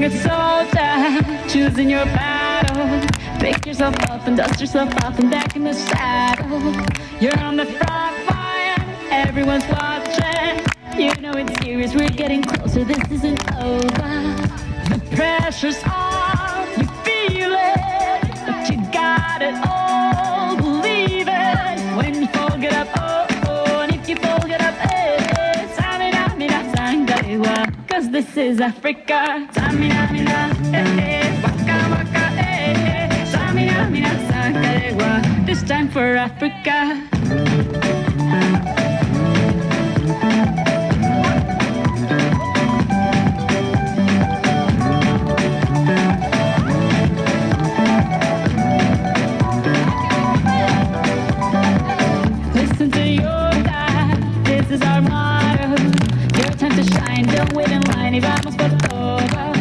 young soldier, choosing your battle. Pick yourself up and dust yourself off and back in the saddle. You're on the front line, everyone's watching. You know it's serious, we're getting closer, this isn't over. The pressure's on, you feel it, but you got it all, believe it. When you fall, get up, oh, oh, and if you fall, get up, eh, eh. Samina, mina, sangalewa, 'cause this is Africa. Samina, mina, eh, eh, waka, waka, eh, eh. Samina, mina, sangalewa, this time for Africa. Don't wait in line, y vamos por todo.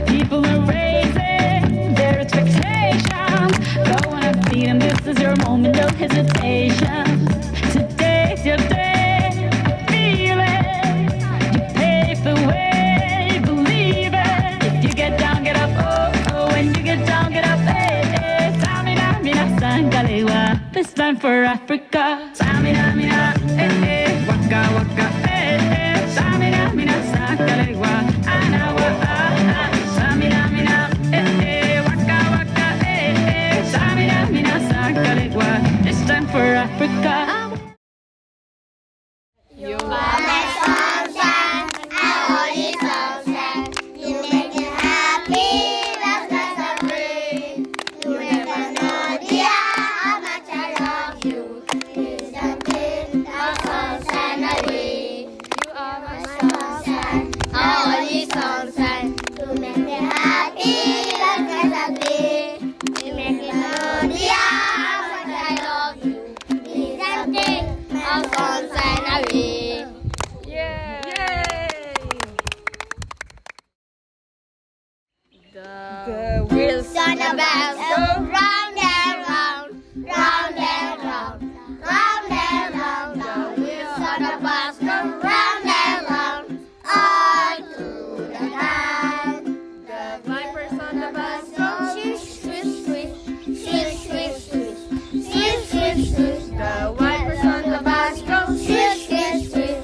People are raising their expectations. Go on and feed them, this is your moment, no hesitation. Today's your day, I feel it. You pave the way, believe it. If you get down, get up, oh, oh. When you get down, get up, eh, eh. Samina, mina, sangalewa, this time for Africa. Samina, mina, eh, eh. Waka, waka, eh, eh. Samina, mina, sangalewa, anawa, ah, ah. Samina, mina, eh, eh. Waka, waka, eh, eh. Samina, mina, sangalewa, this time for Africa. You are my sunshine, our only sunshine. You make me happy, that's not a dream. You never know, dear, how much I love you. Please don't take our sunshine away. You are my sunshine, our only sunshine. You make me happy, that's not a dream. You make me know, dear, how much I love you. Please don't take our sunshine away. The wheels On the bus go round and round, round and round, round and round. The wheels on the bus go round and round, all through the town. The vipers on the bus go Swish, swish, swish, swish, swish, swish, swish, swish, swish. The wipers on the bus go Swish, swish, swish,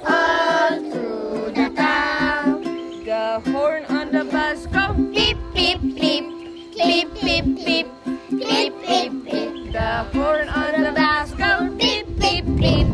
all through the town. The horn on the bus go Beep, beep, beep, beep, beep, beep, beep, beep, beep. The horn on the bus go Beep, beep, beep,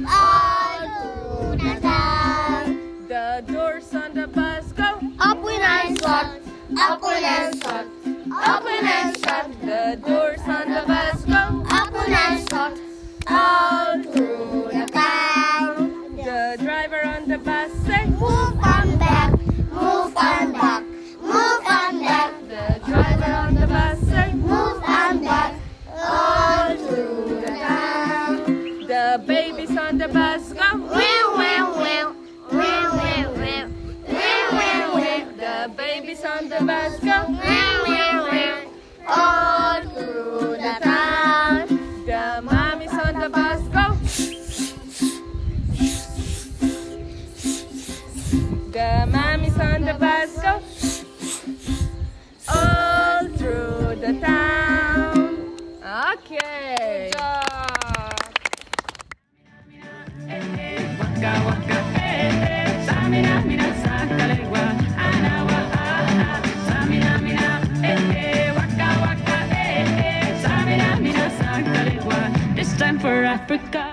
all through the town. The doors on the bus go Open and shut, open and shut, open and shut. The doors on the bus go Open and shut, all through the town. The driver on the bus say Move on back, move on back, move on back. The driver on the bus say Move on back, all through the town. The babies on the bus go Wheel, wheel, wheel, wheel, wheel, wheel, wheel, wheel, wheel. The babies on the bus go Wheel, wheel, wheel, all through the town. The mommies on the bus go The mommies on the bus go all through the town. Okay. Good job. Waka, waka, eh, eh. Samina, mina, sangalewa, anawa, ah, ah. Samina, mina, eh, eh. Waka, waka, eh, eh. Samina, mina, sangalewa, this time for Africa.